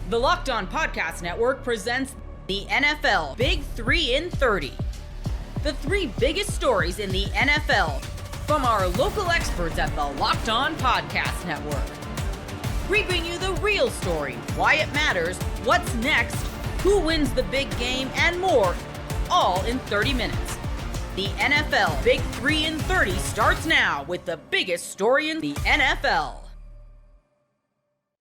The Locked On Podcast Network presents the NFL Big 3 in 30. The three biggest stories in the NFL from our local experts at the Locked On Podcast Network. We bring you the real story, why it matters, what's next, who wins the big game, and more, all in 30 minutes. The NFL Big 3 in 30 starts now with the biggest story in the NFL.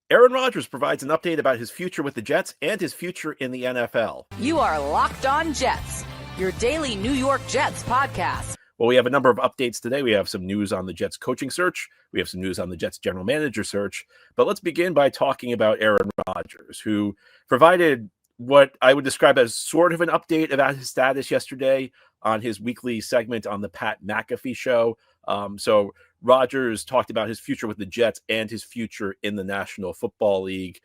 Aaron Rodgers provides an update about his future with the Jets and his future in the NFL. You are Locked On Jets, your daily New York Jets podcast. Well, we have a number of updates today. We have some news on the Jets coaching search. We have some news on the Jets general manager search. But let's begin by talking about Aaron Rodgers, who provided what I would describe as sort of an update about his status yesterday on his weekly segment on the Pat McAfee show. So Rodgers talked about his future with the Jets and his future in the National Football League.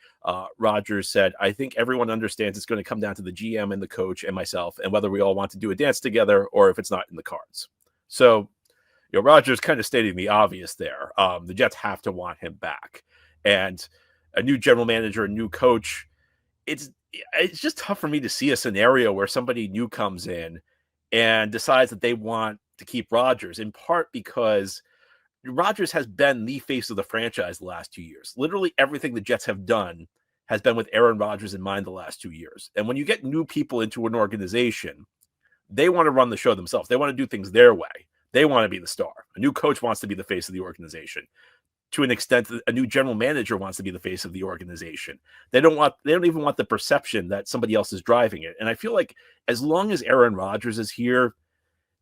Rodgers said, I think everyone understands it's going to come down to the GM and the coach and myself and whether we all want to do a dance together or if it's not in the cards. So, Rodgers kind of stating the obvious there. The Jets have to want him back. And a new general manager, a new coach, it's just tough for me to see a scenario where somebody new comes in and decides that they want to keep Rodgers, in part because Rodgers has been the face of the franchise the last 2 years. Literally everything the Jets have done has been with Aaron Rodgers in mind the last 2 years. And when you get new people into an organization, they want to run the show themselves. They want to do things their way. They want to be the star. A new coach wants to be the face of the organization. To an extent, a new general manager wants to be the face of the organization. They don't even want the perception that somebody else is driving it. And I feel like as long as Aaron Rodgers is here,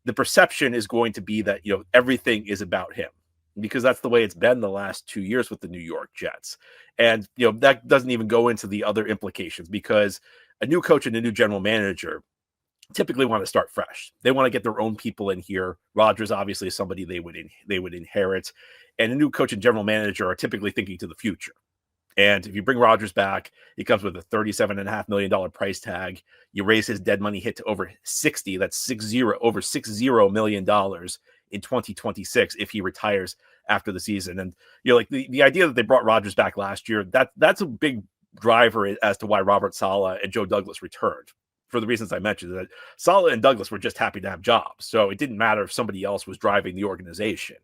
the perception is going to be that, everything is about him, because that's the way it's been the last 2 years with the New York Jets. And, that doesn't even go into the other implications, because a new coach and a new general manager typically want to start fresh. They want to get their own people in here. Rodgers obviously is somebody they would inherit, and a new coach and general manager are typically thinking to the future. And if you bring Rodgers back, he comes with a $37.5 million price tag. You raise his dead money hit to over 60. That's over $60 million in 2026 if he retires after the season. And the idea that they brought Rodgers back last year, that's a big driver as to why Robert Saleh and Joe Douglas returned. For the reasons I mentioned, that Saleh and Douglas were just happy to have jobs. So it didn't matter if somebody else was driving the organization.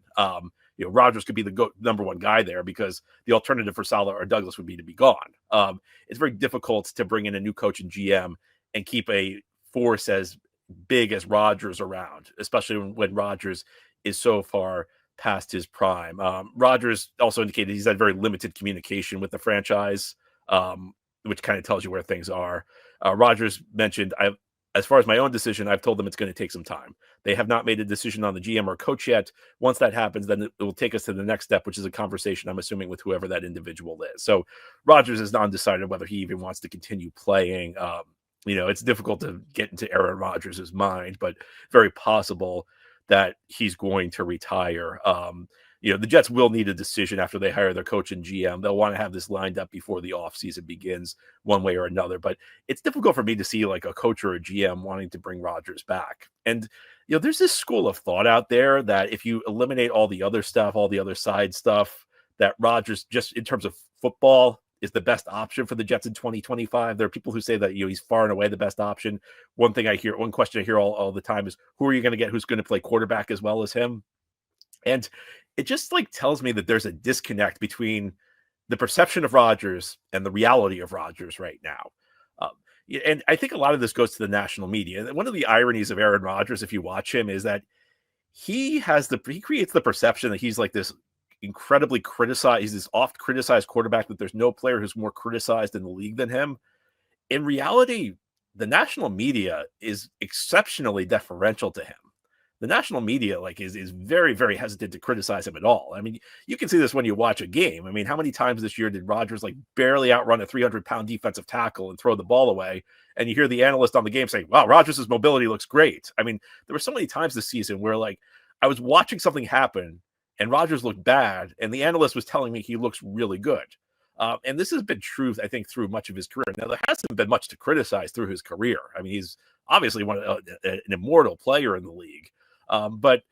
Rodgers could be the number one guy there, because the alternative for Saleh or Douglas would be to be gone. It's very difficult to bring in a new coach and GM and keep a force as big as Rodgers around, especially when Rodgers is so far past his prime. Rodgers also indicated he's had very limited communication with the franchise, which kind of tells you where things are. Rodgers mentioned, as far as my own decision, I've told them it's going to take some time. They have not made a decision on the GM or coach yet. Once that happens, then it will take us to the next step, which is a conversation, I'm assuming, with whoever that individual is. So Rodgers is not undecided whether he even wants to continue playing. It's difficult to get into Aaron Rodgers' mind, but very possible that he's going to retire. The Jets will need a decision after they hire their coach and GM. They'll want to have this lined up before the offseason begins one way or another. But it's difficult for me to see like a coach or a GM wanting to bring Rodgers back. And, there's this school of thought out there that if you eliminate all the other stuff, all the other side stuff, that Rodgers, just in terms of football, is the best option for the Jets in 2025. There are people who say that, he's far and away the best option. One question I hear all the time is, who are you going to get who's going to play quarterback as well as him? And it just tells me that there's a disconnect between the perception of Rodgers and the reality of Rodgers right now. And I think a lot of this goes to the national media. One of the ironies of Aaron Rodgers, if you watch him, is that he creates the perception that he's like this incredibly criticized. He's this oft criticized quarterback, that there's no player who's more criticized in the league than him. In reality, the national media is exceptionally deferential to him. The national media is very, very hesitant to criticize him at all. I mean, you can see this when you watch a game. I mean, how many times this year did Rodgers barely outrun a 300-pound defensive tackle and throw the ball away? And you hear the analyst on the game saying, wow, Rodgers' mobility looks great. I mean, there were so many times this season where I was watching something happen and Rodgers looked bad, and the analyst was telling me he looks really good. And this has been true, I think, through much of his career. Now, there hasn't been much to criticize through his career. I mean, he's obviously an immortal player in the league. But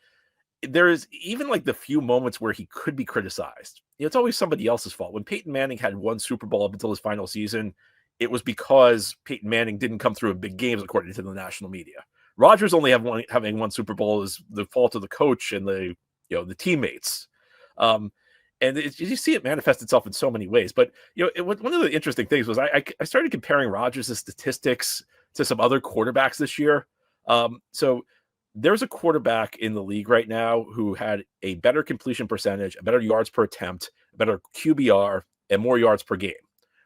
there is even the few moments where he could be criticized. It's always somebody else's fault. When Peyton Manning had one Super Bowl up until his final season, it was because Peyton Manning didn't come through in big games, according to the national media. Rodgers only having one Super Bowl is the fault of the coach and the teammates. And you see it manifest itself in so many ways. But one of the interesting things was I started comparing Rodgers' statistics to some other quarterbacks this year. So there's a quarterback in the league right now who had a better completion percentage, a better yards per attempt, a better QBR, and more yards per game.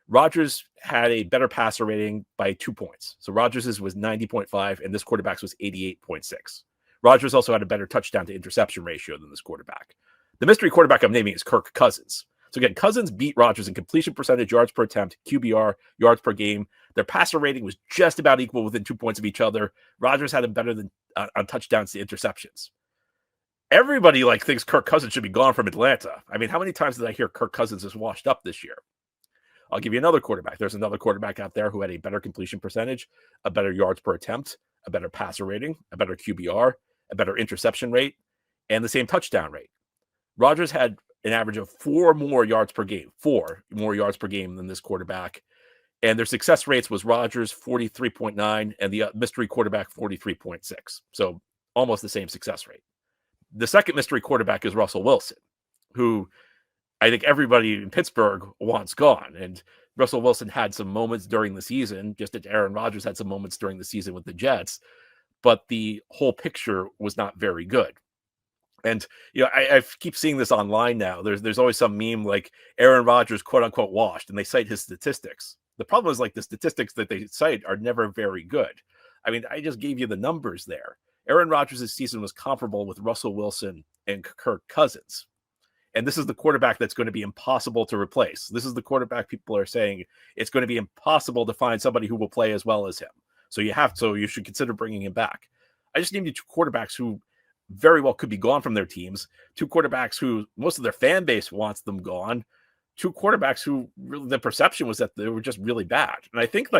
Rodgers had a better passer rating by 2 points. So Rodgers' was 90.5, and this quarterback's was 88.6. Rodgers also had a better touchdown to interception ratio than this quarterback. The mystery quarterback I'm naming is Kirk Cousins. So again, Cousins beat Rodgers in completion percentage, yards per attempt, QBR, yards per game. Their passer rating was just about equal within 2 points of each other. Rodgers had him better than on touchdowns to interceptions. Everybody thinks Kirk Cousins should be gone from Atlanta. I mean, how many times did I hear Kirk Cousins is washed up this year? I'll give you another quarterback. There's another quarterback out there who had a better completion percentage, a better yards per attempt, a better passer rating, a better QBR, a better interception rate, and the same touchdown rate. Rodgers had an average of 4 more yards per game than this quarterback. And their success rates was Rodgers 43.9 and the mystery quarterback 43.6. So almost the same success rate. The second mystery quarterback is Russell Wilson, who I think everybody in Pittsburgh wants gone. And Russell Wilson had some moments during the season, just as Aaron Rodgers had some moments during the season with the Jets, but the whole picture was not very good. And I keep seeing this online now. There's always some meme like Aaron Rodgers, quote unquote, washed, and they cite his statistics. The problem is the statistics that they cite are never very good. I mean, I just gave you the numbers there. Aaron Rodgers' season was comparable with Russell Wilson and Kirk Cousins. And this is the quarterback that's going to be impossible to replace. This is the quarterback people are saying it's going to be impossible to find somebody who will play as well as him. So you should consider bringing him back. I just named you 2 quarterbacks who very well could be gone from their teams, 2 quarterbacks who most of their fan base wants them gone, 2 quarterbacks who really the perception was that they were just really bad. And I think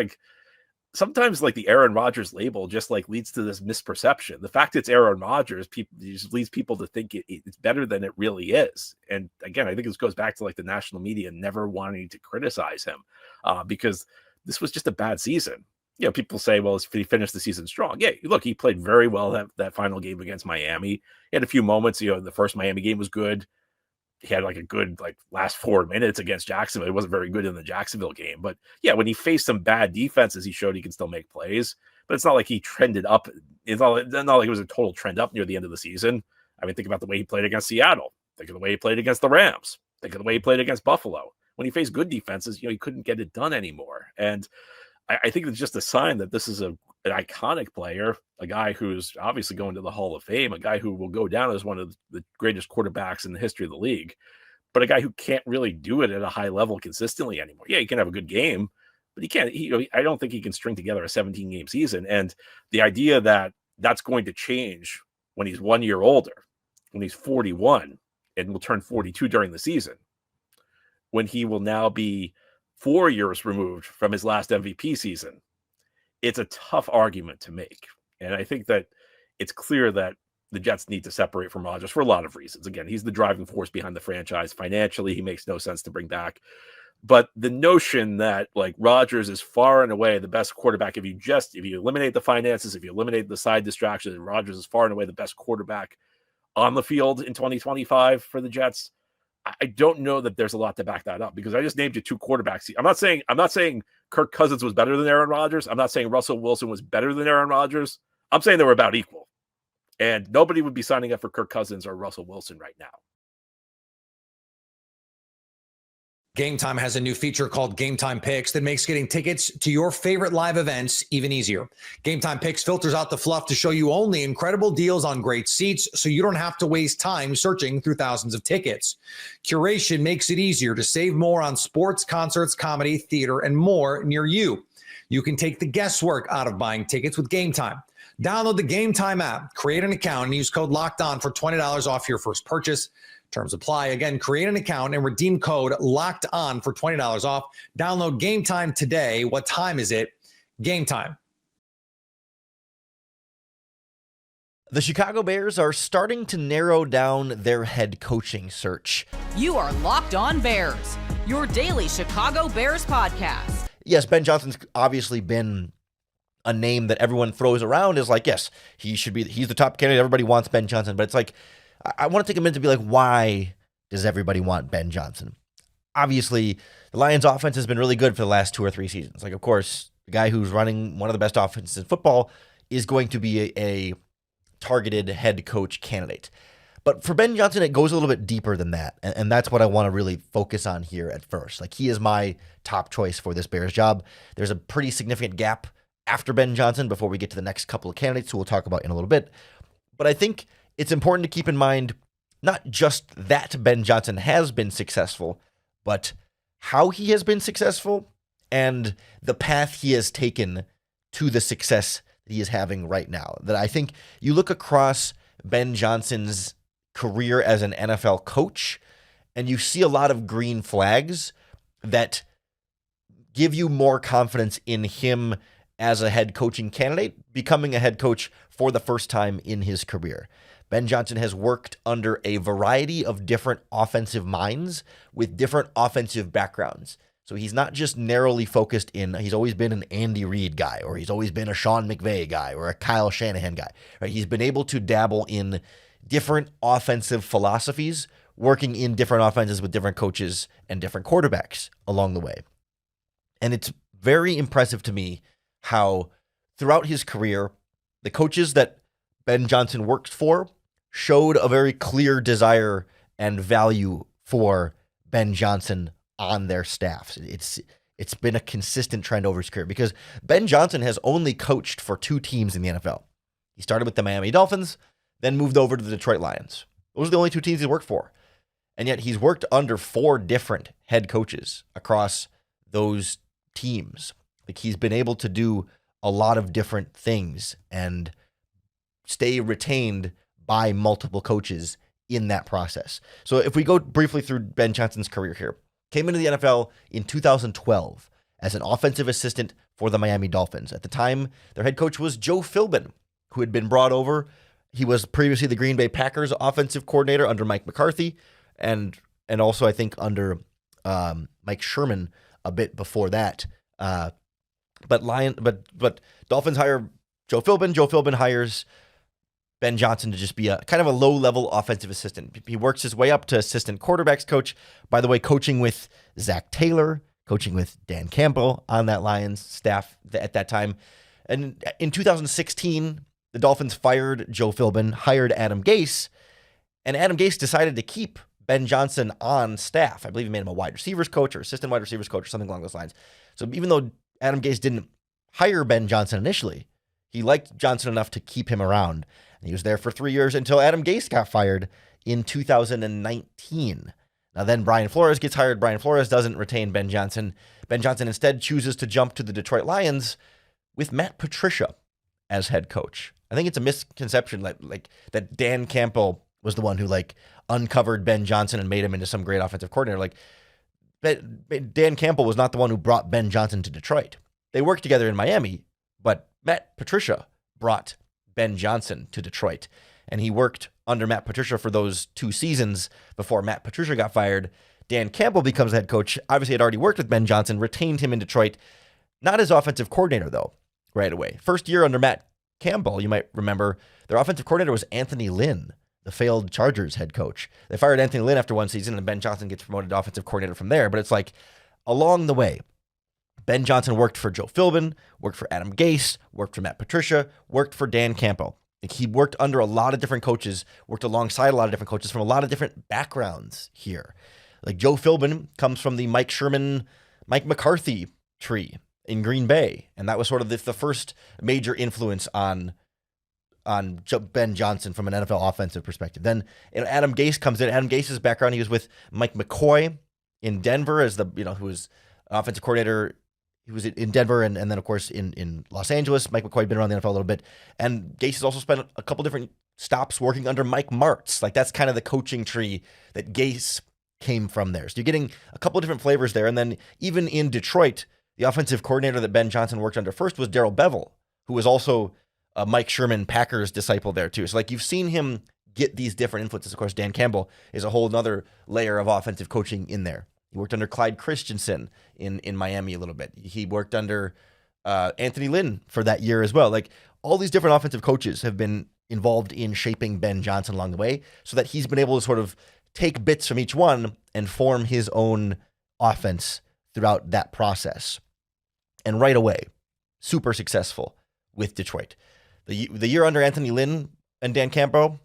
sometimes the Aaron Rodgers label just leads to this misperception. The fact it's Aaron Rodgers, just leads people to think it's better than it really is. And again, I think this goes back to the national media never wanting to criticize him because this was just a bad season. People say, well, he finished the season strong. Yeah, look, he played very well that final game against Miami. He had a few moments. The first Miami game was good. He had a good last 4 minutes against Jacksonville. It wasn't very good in the Jacksonville game. But yeah, when he faced some bad defenses, he showed he can still make plays. But it's not like he trended up. It's not like it was a total trend up near the end of the season. I mean, think about the way he played against Seattle. Think of the way he played against the Rams. Think of the way he played against Buffalo. When he faced good defenses, he couldn't get it done anymore. And I think it's just a sign that this is an iconic player, a guy who's obviously going to the Hall of Fame, a guy who will go down as one of the greatest quarterbacks in the history of the league, but a guy who can't really do it at a high level consistently anymore. Yeah, he can have a good game, but he can't. I don't think he can string together a 17-game season. And the idea that that's going to change when he's 1 year older, when he's 41 and will turn 42 during the season, when he will now be 4 years removed from his last MVP season, it's a tough argument to make. And I think that it's clear that the Jets need to separate from Rodgers for a lot of reasons. Again, he's the driving force behind the franchise. Financially, he makes no sense to bring back. But the notion that Rodgers is far and away the best quarterback, if you eliminate the finances, if you eliminate the side distractions, Rodgers is far and away the best quarterback on the field in 2025 for the Jets. I don't know that there's a lot to back that up because I just named you 2 quarterbacks. I'm not saying Kirk Cousins was better than Aaron Rodgers. I'm not saying Russell Wilson was better than Aaron Rodgers. I'm saying they were about equal. And nobody would be signing up for Kirk Cousins or Russell Wilson right now. Gametime has a new feature called Gametime Picks that makes getting tickets to your favorite live events even easier. Gametime Picks filters out the fluff to show you only incredible deals on great seats so you don't have to waste time searching through thousands of tickets. Curation makes it easier to save more on sports, concerts, comedy, theater, and more near you. You can take the guesswork out of buying tickets with Gametime. Download the Gametime app, create an account, and use code LOCKEDON for $20 off your first purchase. Terms apply. Again, create an account and redeem code LOCKEDON for $20 off. Download Gametime today. What time is it? Gametime. The Chicago Bears are starting to narrow down their head coaching search. You are Locked On Bears, your daily Chicago Bears podcast. yes, Ben Johnson's obviously been a name that everyone throws around as like, yes, he's the top candidate. Everybody wants Ben Johnson. But it's like, I want to take a minute to be like, why does everybody want Ben Johnson? Obviously, the Lions offense has been really good for the last 2 or 3 seasons. Like, of course, the guy who's running one of the best offenses in football is going to be a targeted head coach candidate. But for Ben Johnson, it goes a little bit deeper than that. And that's what I want to really focus on here at first. Like, he is my top choice for this Bears job. There's a pretty significant gap after Ben Johnson before we get to the next couple of candidates who we'll talk about in a little bit. But I think it's important to keep in mind not just that Ben Johnson has been successful, but how he has been successful and the path he has taken to the success that he is having right now. That I think you look across Ben Johnson's career as an NFL coach, and you see a lot of green flags that give you more confidence in him as a head coaching candidate, becoming a head coach for the first time in his career. Ben Johnson has worked under a variety of different offensive minds with different offensive backgrounds. So he's not just narrowly focused he's always been an Andy Reid guy, or he's always been a Sean McVay guy, or a Kyle Shanahan guy. Right? He's been able to dabble in different offensive philosophies, working in different offenses with different coaches and different quarterbacks along the way. And it's very impressive to me how throughout his career, the coaches that Ben Johnson worked for showed a very clear desire and value for Ben Johnson on their staffs. It's been a consistent trend over his career because Ben Johnson has only coached for 2 teams in the NFL. He started with the Miami Dolphins, then moved over to the Detroit Lions. Those are the only 2 teams he's worked for. And yet he's worked under 4 different head coaches across those teams. Like, he's been able to do a lot of different things and stay retained by multiple coaches in that process. So if we go briefly through Ben Johnson's career here, came into the NFL in 2012 as an offensive assistant for the Miami Dolphins. At the time, their head coach was Joe Philbin, who had been brought over. He was previously the Green Bay Packers offensive coordinator under Mike McCarthy, and also I think under Mike Sherman a bit before that. But Dolphins hire Joe Philbin. Joe Philbin hires Ben Johnson to just be a kind of a low-level offensive assistant. He works his way up to assistant quarterbacks coach. By the way, coaching with Zach Taylor, coaching with Dan Campbell on that Lions staff at that time. And in 2016, the Dolphins fired Joe Philbin, hired Adam Gase, and Adam Gase decided to keep Ben Johnson on staff. I believe he made him a wide receivers coach or assistant wide receivers coach or something along those lines. So even though Adam Gase didn't hire Ben Johnson initially, he liked Johnson enough to keep him around. And he was there for 3 years until Adam Gase got fired in 2019. Now then Brian Flores gets hired. Brian Flores doesn't retain Ben Johnson. Ben Johnson instead chooses to jump to the Detroit Lions with Matt Patricia as head coach. I think it's a misconception that Dan Campbell was the one who uncovered Ben Johnson and made him into some great offensive coordinator. Dan Campbell was not the one who brought Ben Johnson to Detroit. They worked together in Miami, but Matt Patricia brought Ben Johnson to Detroit. And he worked under Matt Patricia for those 2 seasons before Matt Patricia got fired. Dan Campbell becomes the head coach. Obviously, had already worked with Ben Johnson, retained him in Detroit. Not as offensive coordinator, though, right away. First year under Matt Campbell, you might remember, their offensive coordinator was Anthony Lynn, the failed Chargers head coach. They fired Anthony Lynn after 1 season, and Ben Johnson gets promoted to offensive coordinator from there. But it's along the way, Ben Johnson worked for Joe Philbin, worked for Adam Gase, worked for Matt Patricia, worked for Dan Campbell. He worked under a lot of different coaches, worked alongside a lot of different coaches from a lot of different backgrounds here. Joe Philbin comes from the Mike Sherman, Mike McCarthy tree in Green Bay, and that was sort of the first major influence on Ben Johnson from an NFL offensive perspective. Then Adam Gase comes in. Adam Gase's background, he was with Mike McCoy in Denver as who was an offensive coordinator. He was in Denver and then, of course, in Los Angeles. Mike McCoy had been around the NFL a little bit. And Gase has also spent a couple different stops working under Mike Martz. That's kind of the coaching tree that Gase came from there. So you're getting a couple of different flavors there. And then even in Detroit, the offensive coordinator that Ben Johnson worked under first was Darrell Bevell, who was also a Mike Sherman Packers disciple there too. So you've seen him get these different influences. Of course, Dan Campbell is a whole nother layer of offensive coaching in there. He worked under Clyde Christensen in Miami a little bit. He worked under Anthony Lynn for that year as well. Like, all these different offensive coaches have been involved in shaping Ben Johnson along the way, so that he's been able to sort of take bits from each one and form his own offense throughout that process. And right away, super successful with Detroit. The year under Anthony Lynn and Dan Campbell,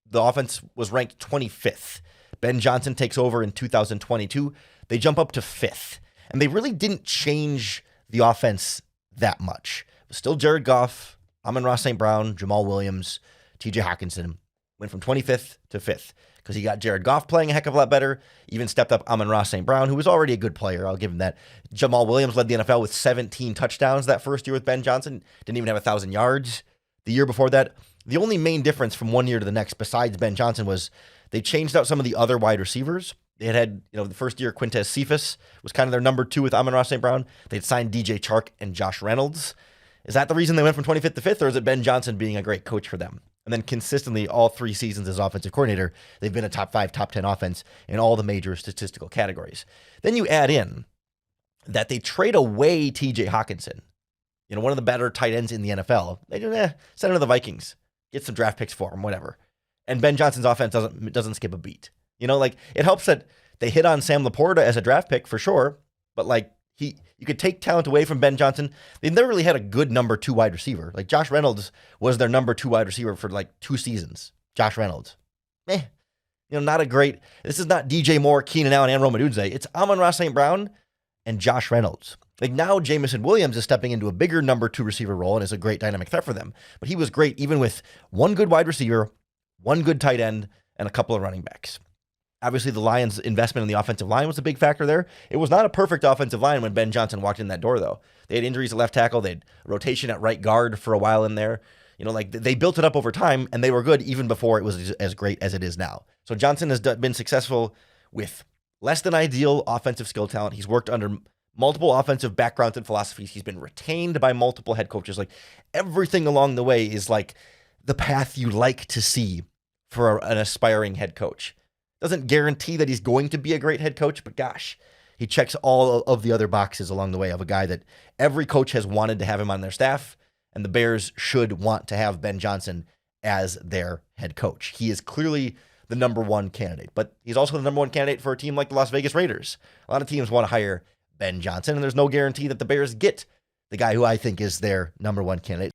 the offense was ranked 25th. Ben Johnson takes over in 2022. They jump up to 5th. And they really didn't change the offense that much. It was still Jared Goff, Amon-Ra St. Brown, Jamal Williams, TJ Hawkinson. Went from 25th to 5th because he got Jared Goff playing a heck of a lot better, even stepped up Amon-Ra St. Brown, who was already a good player. I'll give him that. Jamal Williams led the NFL with 17 touchdowns that first year with Ben Johnson. Didn't even have 1,000 yards the year before that. The only main difference from one year to the next besides Ben Johnson was they changed out some of the other wide receivers. They had the first year, Quintez Cephas was kind of their number 2 with Amon-Ra St. Brown. They'd signed DJ Chark and Josh Reynolds. Is that the reason they went from 25th to 5th, or is it Ben Johnson being a great coach for them? And then consistently, all 3 seasons as offensive coordinator, they've been a top 5, top 10 offense in all the major statistical categories. Then you add in that they trade away TJ Hawkinson, one of the better tight ends in the NFL. They do, send him to the Vikings, get some draft picks for him, whatever. And Ben Johnson's offense doesn't skip a beat. It helps that they hit on Sam Laporta as a draft pick for sure, but you could take talent away from Ben Johnson. They've never really had a good number 2 wide receiver. Like, Josh Reynolds was their number 2 wide receiver for 2 seasons. Josh Reynolds. Not a great, this is not DJ Moore, Keenan Allen, and Rome Odunze. It's Amon-Ra St. Brown and Josh Reynolds. Now Jamison Williams is stepping into a bigger number 2 receiver role and is a great dynamic threat for them. But he was great even with 1 good wide receiver, 1 good tight end, and a couple of running backs. Obviously, the Lions' investment in the offensive line was a big factor there. It was not a perfect offensive line when Ben Johnson walked in that door, though. They had injuries at left tackle. They had rotation at right guard for a while in there. They built it up over time, and they were good even before it was as great as it is now. So Johnson has been successful with less than ideal offensive skill talent. He's worked under multiple offensive backgrounds and philosophies. He's been retained by multiple head coaches. Everything along the way is the path you like to see for an aspiring head coach. Doesn't guarantee that he's going to be a great head coach, but gosh, he checks all of the other boxes along the way of a guy that every coach has wanted to have him on their staff, and the Bears should want to have Ben Johnson as their head coach. He is clearly the number 1 candidate, but he's also the number 1 candidate for a team like the Las Vegas Raiders. A lot of teams want to hire Ben Johnson, and there's no guarantee that the Bears get the guy who I think is their number 1 candidate.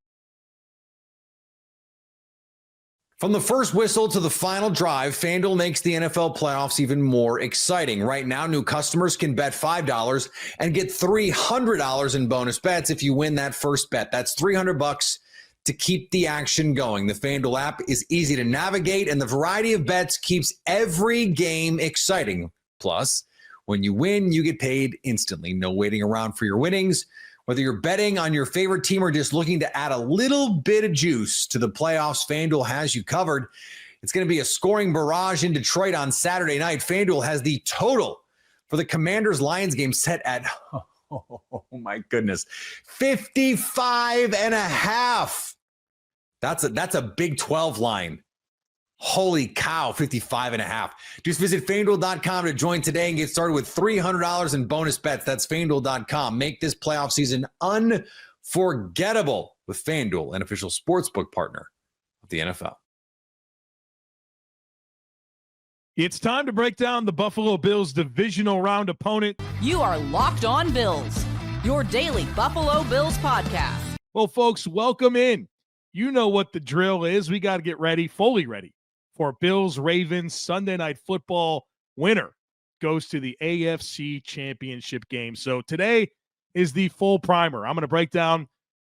From the first whistle to the final drive, FanDuel makes the NFL playoffs even more exciting. Right now, new customers can bet $5 and get $300 in bonus bets if you win that first bet. That's $300 to keep the action going. The FanDuel app is easy to navigate, and the variety of bets keeps every game exciting. Plus, when you win, you get paid instantly. No waiting around for your winnings. Whether you're betting on your favorite team or just looking to add a little bit of juice to the playoffs, FanDuel has you covered. It's going to be a scoring barrage in Detroit on Saturday night. FanDuel has the total for the Commanders-Lions game set at, oh my goodness, 55.5. That's a Big 12 line. Holy cow, 55.5. Just visit FanDuel.com to join today and get started with $300 in bonus bets. That's FanDuel.com. Make this playoff season unforgettable with FanDuel, an official sportsbook partner of the NFL. It's time to break down the Buffalo Bills divisional round opponent. You are Locked On Bills, your daily Buffalo Bills podcast. Well, folks, welcome in. You know what the drill is. We got to get ready, fully ready, for Bills-Ravens Sunday Night Football. Winner goes to the AFC Championship game. So today is the full primer. I'm going to break down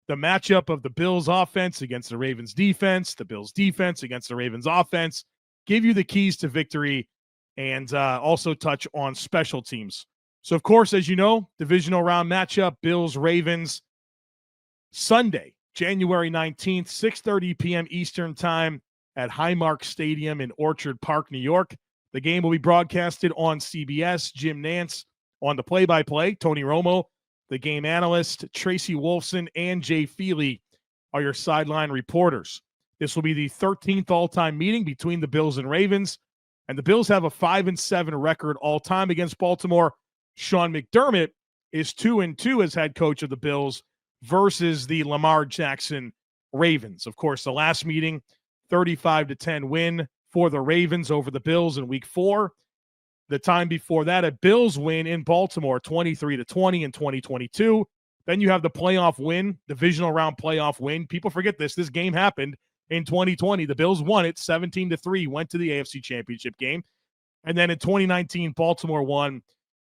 the matchup of the Bills offense against the Ravens defense, the Bills defense against the Ravens offense, give you the keys to victory, and also touch on special teams. So, of course, as you know, divisional round matchup, Bills-Ravens, Sunday, January 19th, 6:30 p.m. Eastern Time, at Highmark Stadium in Orchard Park, New York. The game will be broadcasted on CBS. Jim Nantz on the play-by-play. Tony Romo, the game analyst. Tracy Wolfson and Jay Feely are your sideline reporters. This will be the 13th all-time meeting between the Bills and Ravens. And the Bills have a 5-7 record all time against Baltimore. Sean McDermott is 2-2 as head coach of the Bills versus the Lamar Jackson Ravens. Of course, the last meeting, 35-10 win for the Ravens over the Bills in week 4. The time before that, a Bills win in Baltimore, 23-20 in 2022. Then you have the playoff win, divisional round playoff win. People forget this. This game happened in 2020. The Bills won it 17-3, went to the AFC Championship game. And then in 2019, Baltimore won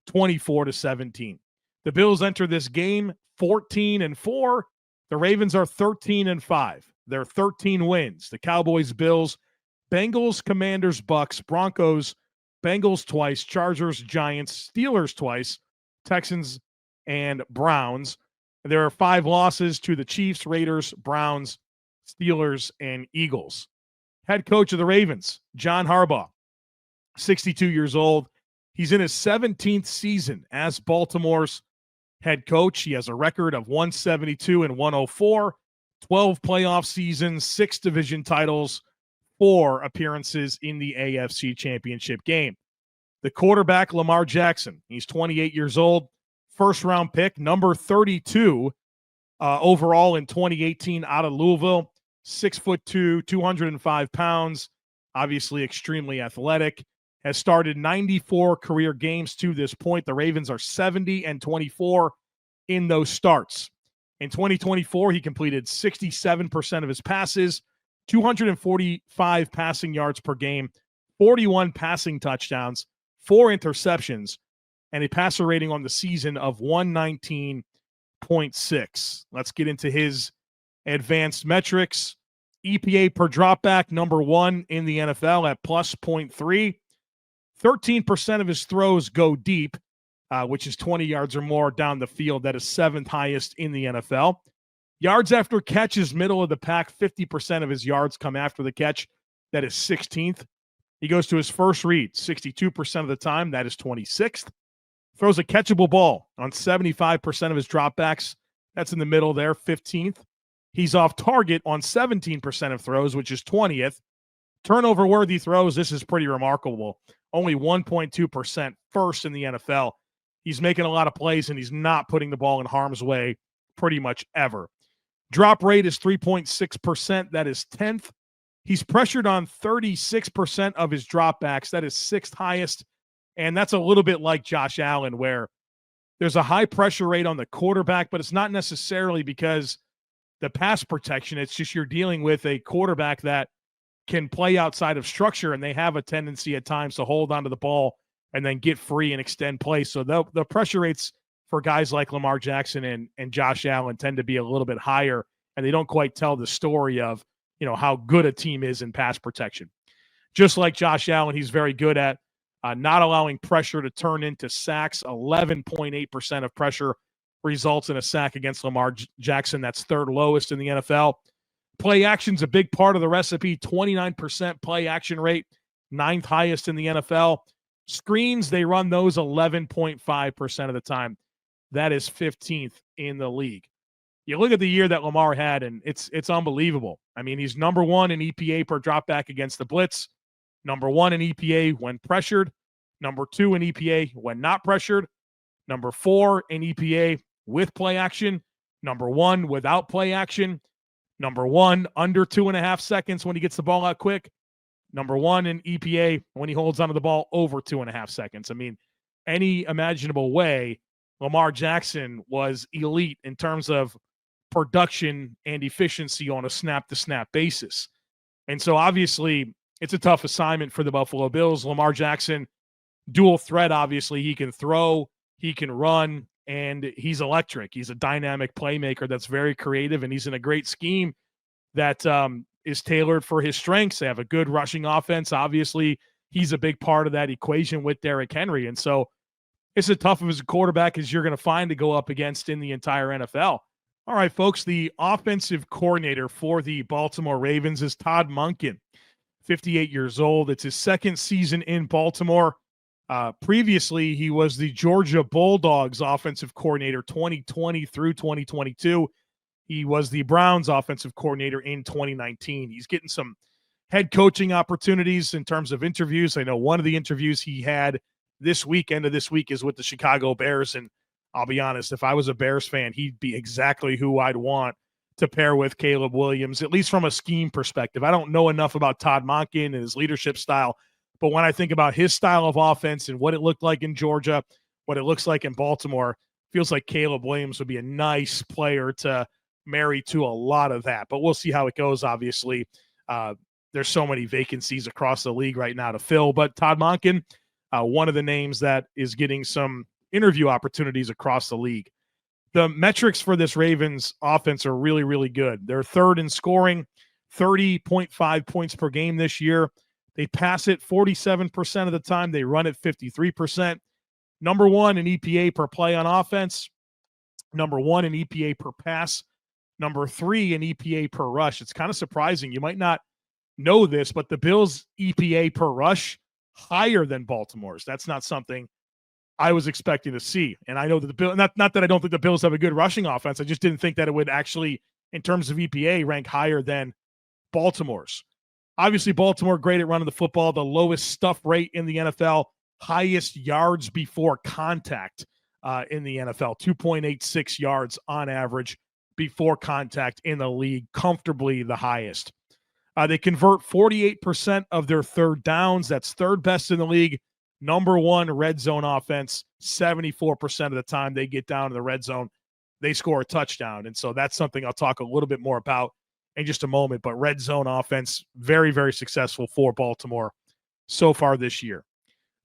24-17. The Bills enter this game 14-4. The Ravens are 13-5. They're 13 wins. The Cowboys, Bills, Bengals, Commanders, Bucks, Broncos, Bengals twice, Chargers, Giants, Steelers twice, Texans, and Browns. There are 5 losses to the Chiefs, Raiders, Browns, Steelers, and Eagles. Head coach of the Ravens, John Harbaugh, 62 years old. He's in his 17th season as Baltimore's head coach. He has a record of 172-104, 12 playoff seasons, 6 division titles, 4 appearances in the AFC Championship game. The quarterback, Lamar Jackson, he's 28 years old, first-round pick, number 32 overall in 2018 out of Louisville, 6'2", 205 pounds, obviously extremely athletic, has started 94 career games to this point. The Ravens are 70-24 in those starts. In 2024, he completed 67% of his passes, 245 passing yards per game, 41 passing touchdowns, 4 interceptions, and a passer rating on the season of 119.6. Let's get into his advanced metrics. EPA per dropback, number 1 in the NFL at plus 0.3. 13% of his throws go deep, which is 20 yards or more down the field. That is 7th highest in the NFL. Yards after catch is middle of the pack. 50% of his yards come after the catch. That is 16th. He goes to his first read 62% of the time. That is 26th. Throws a catchable ball on 75% of his dropbacks. That's in the middle there, 15th. He's off target on 17% of throws, which is 20th. Turnover-worthy throws, this is pretty remarkable. Only 1.2%, first in the NFL. He's making a lot of plays, and he's not putting the ball in harm's way pretty much ever. Drop rate is 3.6%. That is 10th. He's pressured on 36% of his dropbacks. That is 6th highest. And that's a little bit like Josh Allen, where there's a high pressure rate on the quarterback, but it's not necessarily because the pass protection. It's just you're dealing with a quarterback that can play outside of structure, and they have a tendency at times to hold onto the ball and then get free and extend play. So the pressure rates for guys like Lamar Jackson and Josh Allen tend to be a little bit higher, and they don't quite tell the story of, how good a team is in pass protection. Just like Josh Allen, he's very good at not allowing pressure to turn into sacks. 11.8% of pressure results in a sack against Lamar Jackson. That's 3rd lowest in the NFL. Play action's a big part of the recipe. 29% play action rate, 9th highest in the NFL. Screens, they run those 11.5% of the time. That is 15th in the league. You look at the year that Lamar had, and it's unbelievable. I mean, he's number 1 in EPA per dropback against the blitz, number 1 in EPA when pressured, number 2 in EPA when not pressured, number 4 in EPA with play action, number 1 without play action, number 1 under 2.5 seconds when he gets the ball out quick, number 1 in EPA when he holds onto the ball over 2.5 seconds. I mean, any imaginable way, Lamar Jackson was elite in terms of production and efficiency on a snap-to-snap basis. And so obviously it's a tough assignment for the Buffalo Bills. Lamar Jackson, dual threat, obviously. He can throw, he can run, and he's electric. He's a dynamic playmaker that's very creative, and he's in a great scheme that is tailored for his strengths. They have a good rushing offense. Obviously, he's a big part of that equation with Derrick Henry. And so it's as tough of a quarterback as you're going to find to go up against in the entire NFL. All right, folks, the offensive coordinator for the Baltimore Ravens is Todd Monken, 58 years old. It's his 2nd season in Baltimore. Previously, he was the Georgia Bulldogs offensive coordinator 2020 through 2022. He was the Browns offensive coordinator in 2019. He's getting some head coaching opportunities in terms of interviews. I know one of the interviews he had this weekend of this week is with the Chicago Bears. And I'll be honest, if I was a Bears fan, he'd be exactly who I'd want to pair with Caleb Williams, at least from a scheme perspective. I don't know enough about Todd Monken and his leadership style, but when I think about his style of offense and what it looked like in Georgia, what it looks like in Baltimore, feels like Caleb Williams would be a nice player to marry to a lot of that. But we'll see how it goes, obviously. There's so many vacancies across the league right now to fill. But Todd Monken, one of the names that is getting some interview opportunities across the league. The metrics for this Ravens offense are really, really good. They're third in scoring, 30.5 points per game this year. They pass it 47% of the time. They run it 53%. Number one in EPA per play on offense. Number one in EPA per pass. Number three in EPA per rush. It's kind of surprising. You might not know this, but the Bills' EPA per rush higher than Baltimore's. That's not something I was expecting to see. And I know that the Bills, not that I don't think the Bills have a good rushing offense. I just didn't think that it would actually, in terms of EPA, rank higher than Baltimore's. Obviously, Baltimore great at running the football, the lowest stuff rate in the NFL, highest yards before contact in the NFL, 2.86 yards on average before contact in the league, comfortably the highest. They convert 48% of their third downs. That's third best in the league. Number one red zone offense, 74% of the time they get down to the red zone, they score a touchdown. And so that's something I'll talk a little bit more about in just a moment. But red zone offense, very, very successful for Baltimore so far this year.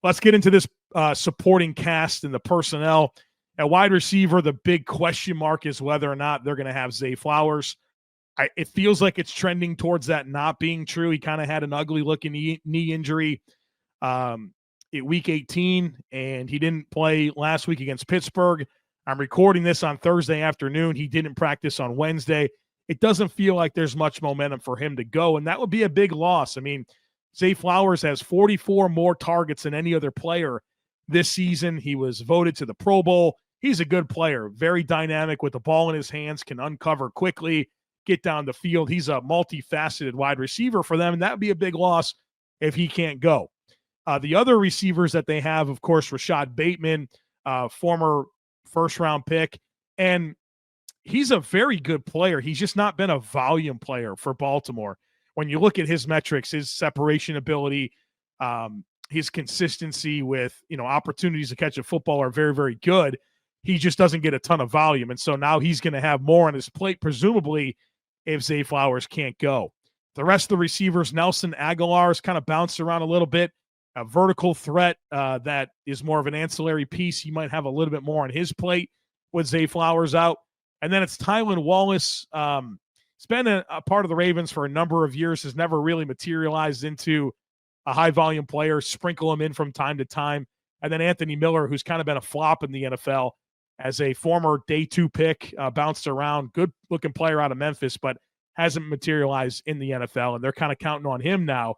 Let's get into this supporting cast and the personnel. At wide receiver, the big question mark is whether or not they're going to have Zay Flowers. It feels like it's trending towards that not being true. He kind of had an ugly-looking knee injury at Week 18, and he didn't play last week against Pittsburgh. I'm recording this on Thursday afternoon. He didn't practice on Wednesday. It doesn't feel like there's much momentum for him to go, and that would be a big loss. I mean, Zay Flowers has 44 more targets than any other player this season. He was voted to the Pro Bowl. He's a good player, very dynamic with the ball in his hands, can uncover quickly, get down the field. He's a multifaceted wide receiver for them, and that would be a big loss if he can't go. The other receivers that they have, of course, Rashad Bateman, former first-round pick, and he's a very good player. He's just not been a volume player for Baltimore. When you look at his metrics, his separation ability, his consistency with, opportunities to catch a football are very, very good. He just doesn't get a ton of volume. And so now he's going to have more on his plate, presumably, if Zay Flowers can't go. The rest of the receivers, Nelson Aguilar is kind of bounced around a little bit. A vertical threat that is more of an ancillary piece. He might have a little bit more on his plate with Zay Flowers out. And then it's Tylan Wallace. He's been a part of the Ravens for a number of years, has never really materialized into a high-volume player, sprinkle him in from time to time. And then Anthony Miller, who's kind of been a flop in the NFL as a former day 2 pick, bounced around, good-looking player out of Memphis, but hasn't materialized in the NFL. And they're kind of counting on him now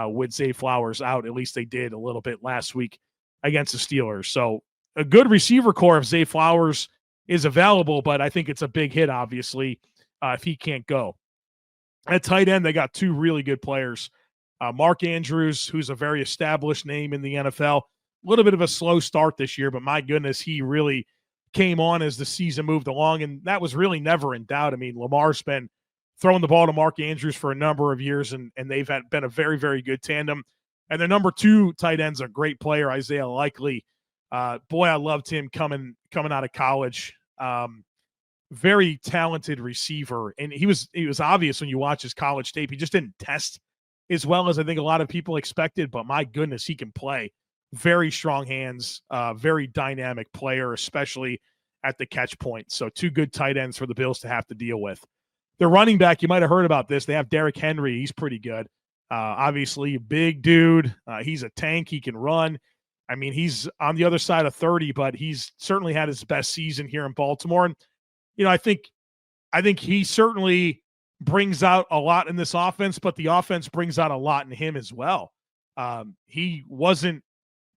with Zay Flowers out. At least they did a little bit last week against the Steelers. So a good receiver core if Zay Flowers is available, but I think it's a big hit, obviously, if he can't go. At tight end, they got 2 really good players. Mark Andrews, who's a very established name in the NFL. A little bit of a slow start this year, but my goodness, he really came on as the season moved along, and that was really never in doubt. I mean, Lamar's been throwing the ball to Mark Andrews for a number of years, and they've been a very, very good tandem. And their number 2 tight end's a great player, Isaiah Likely. Boy, I loved him coming out of college. Very talented receiver, and he was obvious when you watch his college tape. He just didn't test as well as I think a lot of people expected, but my goodness, he can play. Very strong hands, very dynamic player, especially at the catch point. So 2 good tight ends for the Bills to have to deal with. Their running back, you might have heard about this. They have Derrick Henry. He's pretty good. Obviously, a big dude. He's a tank. He can run. I mean, he's on the other side of 30, but he's certainly had his best season here in Baltimore. And, I think he certainly brings out a lot in this offense, but the offense brings out a lot in him as well. He wasn't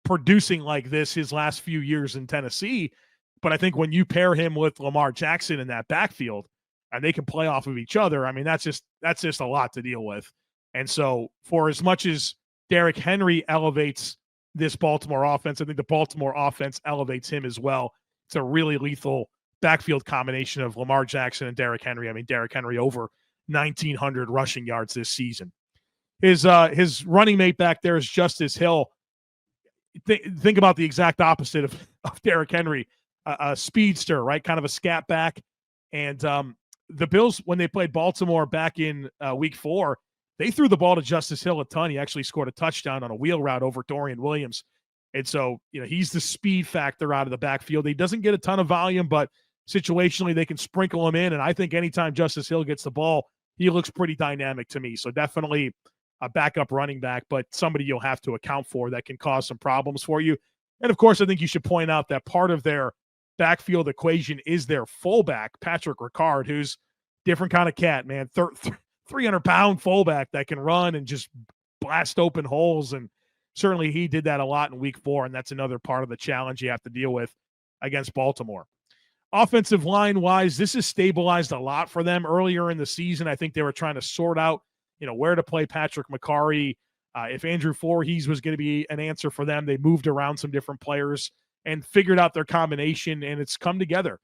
producing like this his last few years in Tennessee, but I think when you pair him with Lamar Jackson in that backfield and they can play off of each other, I mean, that's just a lot to deal with. And so for as much as Derrick Henry elevates this Baltimore offense, I think the Baltimore offense elevates him as well. It's a really lethal backfield combination of Lamar Jackson and Derrick Henry. I mean, Derrick Henry over 1,900 rushing yards this season. His running mate back there is Justice Hill. Think about the exact opposite of Derrick Henry, a speedster, right? Kind of a scat back. And the Bills, when they played Baltimore back in week 4, they threw the ball to Justice Hill a ton. He actually scored a touchdown on a wheel route over Dorian Williams. And so, he's the speed factor out of the backfield. He doesn't get a ton of volume, but situationally they can sprinkle him in. And I think anytime Justice Hill gets the ball, he looks pretty dynamic to me. So definitely a backup running back, but somebody you'll have to account for that can cause some problems for you. And of course, I think you should point out that part of their backfield equation is their fullback, Patrick Ricard, who's different kind of cat, man. 300-pound fullback that can run and just blast open holes. And certainly he did that a lot in week 4, and that's another part of the challenge you have to deal with against Baltimore. Offensive line-wise, this has stabilized a lot for them. Earlier in the season, I think they were trying to sort out, where to play Patrick McCarry. If Andrew Voorhees was going to be an answer for them, they moved around some different players and figured out their combination, and it's come together.